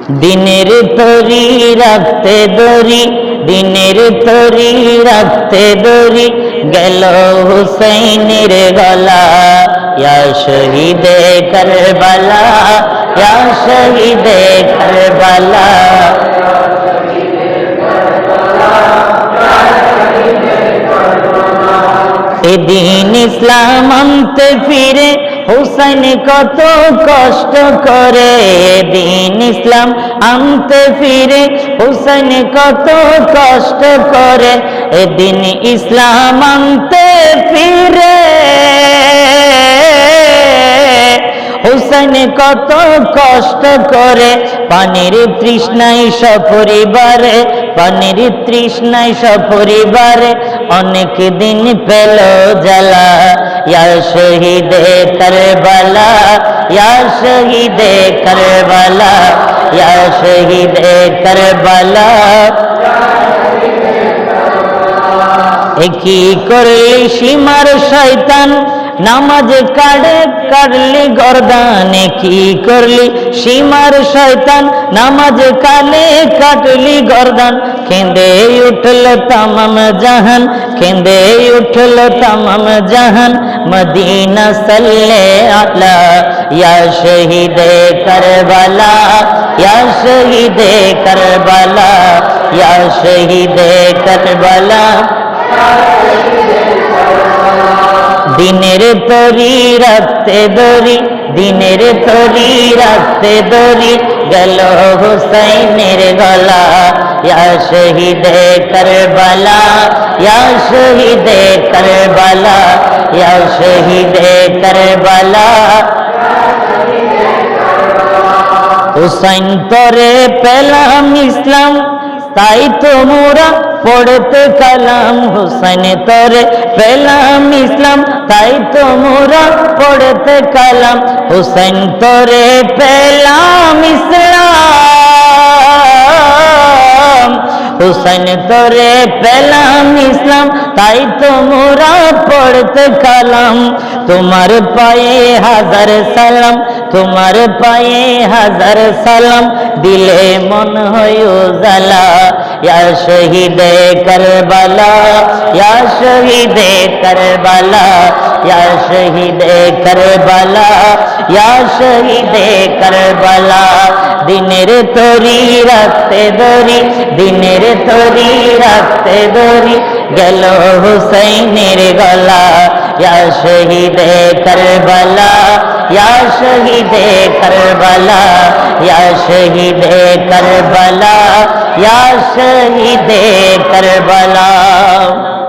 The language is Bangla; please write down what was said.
দিনের তরি রাখতে দড়ি, দিনের তরি রাখতে দড়ি, গেল হুসাইনের গলা। ইয়া শহীদে কারবালা, ইয়া শহীদে কারবালা। এদিন ইসলাম আনতে ফিরে হুসাইন কত কষ্ট করে, এদিন ইসলাম আনতে ফিরে হুসাইন কত কষ্ট করে, এদিন ইসলাম আনতে ফিরে হুসাইন কত কষ্ট করে। পানির তৃষ্ণায় সপরিবারে, পানির তৃষ্ণায় সপরিবারে অনেক দিন পেল জ্বালা। ইয়া শহীদে কারবালা, ইয়া শহীদে কারবালা, ইয়া শহীদে কারবালা। কি করলি সীমার শয়তান, নামাজ কাটলি গর্দান। কি করলি সীমার শয়তান, নামাজ কাটলি গর্দান। কেঁদে উঠল তামাম জাহান, কেঁদে উঠল তামাম জাহান। মদিনা সাল্লে আলা, ইয়া শহীদে কারবালা, ইয়া শহীদে কারবালা, ইয়া শহীদে কারবালা। দিনের তরি রাখতে দড়ি, দিনের তরি রাখতে দড়ি, গেল হুসাইনের গলা। ইয়া শহীদে কারবালা, ইয়া শহীদে কারবালা, ইয়া শহীদে কারবালা। হুসাইন তরে পেলাম ইসলাম, তাই তো মোরা পড়তে কালাম। হুসাইন তরে পেলাম ইসলাম, তাই তো মোরা পড়তে কালাম। হুসাইন তরে পেলাম ইসলাম, হুসাইন তরে পেলাম ইসলাম, তাই তো মোরা পড়তে কালাম। তোমার পায়ে হাজার সালাম, তোমার পায়ে হাজার সালাম, দিলে মন হয় উজালা। ইয়া শহীদে কারবালা, ইয়া শহীদে কারবালা, ইয়া শহীদে কারবালা, ইয়া শহীদে কারবালা। দিনের তরি রাখতে দড়ি, দিনের তরি রাখতে দড়ি, গেল হুসাইনের গলা। ইয়া শহীদে কারবালা, ইয়া শহীদে কারবালা, ইয়া শহীদে কারবালা, ইয়া শহীদে কারবালা।